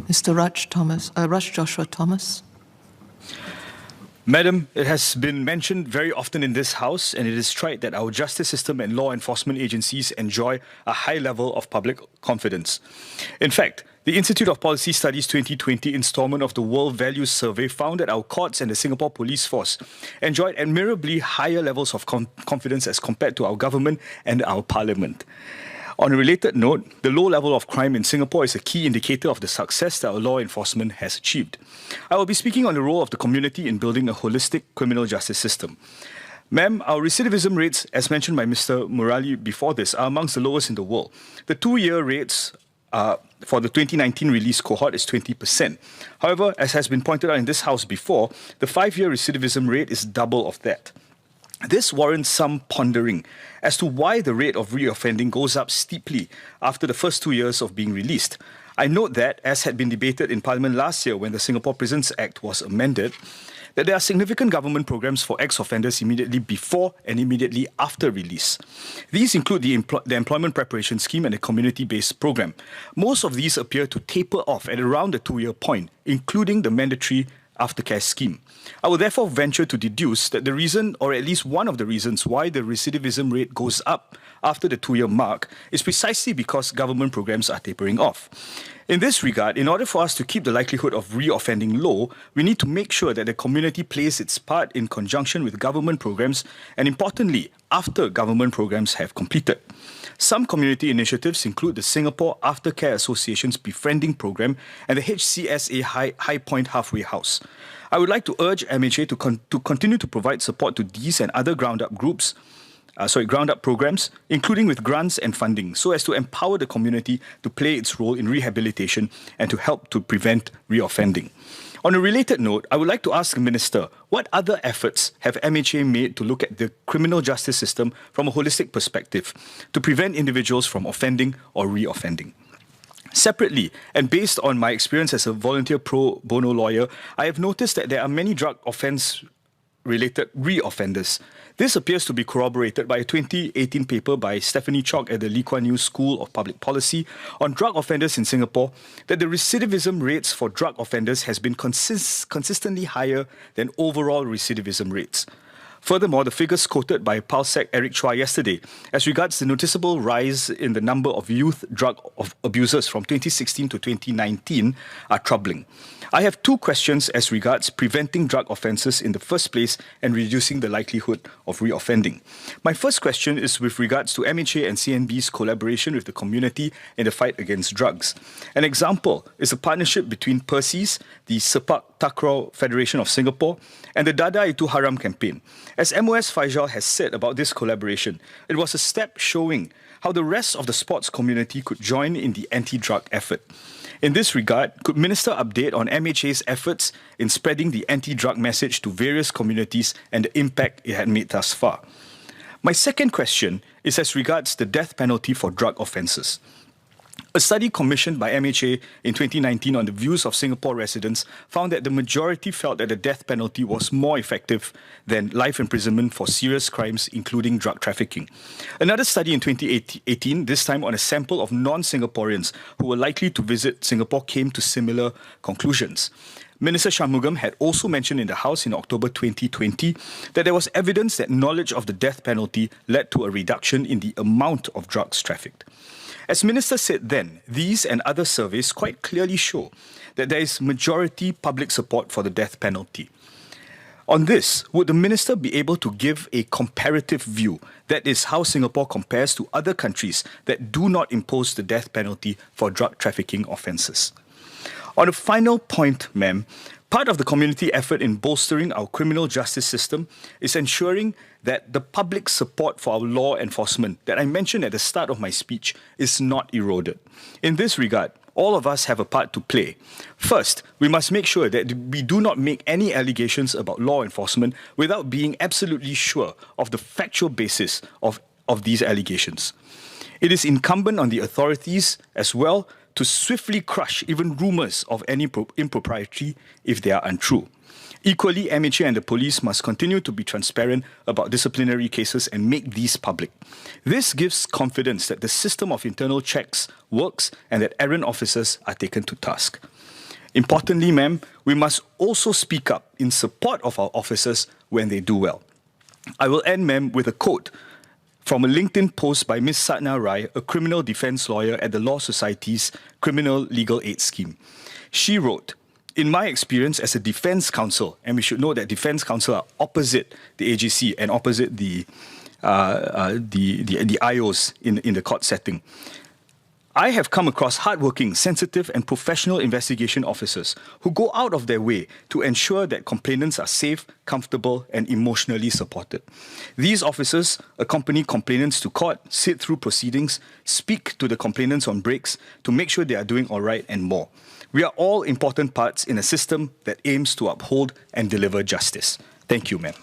Mr. Raj Joshua Thomas. Madam, it has been mentioned very often in this House, and it is trite that our justice system and law enforcement agencies enjoy a high level of public confidence. In fact, the Institute of Policy Studies 2020 installment of the World Values Survey found that our courts and the Singapore Police Force enjoyed admirably higher levels of confidence as compared to our government and our parliament. On a related note, the low level of crime in Singapore is a key indicator of the success that our law enforcement has achieved. I will be speaking on the role of the community in building a holistic criminal justice system. Ma'am, our recidivism rates, as mentioned by Mr. Murali before this, are amongst the lowest in the world. The two-year rates for the 2019 release cohort is 20%. However, as has been pointed out in this House before, the 5-year recidivism rate is double of that. This warrants some pondering as to why the rate of reoffending goes up steeply after the first 2 years of being released. I note that, as had been debated in Parliament last year when the Singapore Prisons Act was amended, that there are significant government programs for ex-offenders immediately before and immediately after release. These include the Employment Preparation Scheme and the Community-Based Program. Most of these appear to taper off at around the 2-year point, including the mandatory aftercare scheme. I will therefore venture to deduce that the reason, or at least one of the reasons why the recidivism rate goes up after the 2-year mark is precisely because government programs are tapering off. In this regard, in order for us to keep the likelihood of reoffending low, we need to make sure that the community plays its part in conjunction with government programs and, importantly, after government programs have completed. Some community initiatives include the Singapore Aftercare Association's Befriending Program and the HCSA High Point Halfway House. I would like to urge MHA to continue to provide support to these and other ground-up programs, including with grants and funding, so as to empower the community to play its role in rehabilitation and to help to prevent reoffending. On a related note, I would like to ask the Minister, what other efforts have MHA made to look at the criminal justice system from a holistic perspective to prevent individuals from offending or reoffending? Separately, and based on my experience as a volunteer pro bono lawyer, I have noticed that there are many drug offence-related reoffenders. This appears to be corroborated by a 2018 paper by Stephanie Chalk at the Lee Kuan Yew School of Public Policy on drug offenders in Singapore, that the recidivism rates for drug offenders has been consistently higher than overall recidivism rates. Furthermore, the figures quoted by PALSEC Eric Chua yesterday as regards the noticeable rise in the number of youth drug abusers from 2016 to 2019 are troubling. I have two questions as regards preventing drug offences in the first place and reducing the likelihood of reoffending. My first question is with regards to MHA and CNB's collaboration with the community in the fight against drugs. An example is a partnership between Persis, the Sepak Takraw Federation of Singapore, and the Dada Itu Haram campaign. As MOS Faisal has said about this collaboration, it was a step showing how the rest of the sports community could join in the anti-drug effort. In this regard, could Minister update on MHA's efforts in spreading the anti-drug message to various communities and the impact it had made thus far? My second question is as regards the death penalty for drug offences. A study commissioned by MHA in 2019 on the views of Singapore residents found that the majority felt that the death penalty was more effective than life imprisonment for serious crimes, including drug trafficking. Another study in 2018, this time on a sample of non-Singaporeans who were likely to visit Singapore, came to similar conclusions. Minister Shanmugam had also mentioned in the House in October 2020 that there was evidence that knowledge of the death penalty led to a reduction in the amount of drugs trafficked. As Minister said then, these and other surveys quite clearly show that there is majority public support for the death penalty. On this, would the Minister be able to give a comparative view, that is, how Singapore compares to other countries that do not impose the death penalty for drug trafficking offences? On a final point, ma'am, part of the community effort in bolstering our criminal justice system is ensuring that the public support for our law enforcement that I mentioned at the start of my speech is not eroded. In this regard, all of us have a part to play. First, we must make sure that we do not make any allegations about law enforcement without being absolutely sure of the factual basis of these allegations. It is incumbent on the authorities as well to swiftly crush even rumours of any impropriety if they are untrue. Equally, MHA and the police must continue to be transparent about disciplinary cases and make these public. This gives confidence that the system of internal checks works and that errant officers are taken to task. Importantly, ma'am, we must also speak up in support of our officers when they do well. I will end, ma'am, with a quote from a LinkedIn post by Ms. Satna Rai, a criminal defense lawyer at the Law Society's Criminal Legal Aid Scheme. She wrote, "In my experience as a defense counsel," and we should know that defense counsel are opposite the AGC and opposite the IOs in the court setting, "I have come across hardworking, sensitive, and professional investigation officers who go out of their way to ensure that complainants are safe, comfortable, and emotionally supported. These officers accompany complainants to court, sit through proceedings, speak to the complainants on breaks to make sure they are doing all right, and more. We are all important parts in a system that aims to uphold and deliver justice." Thank you, ma'am.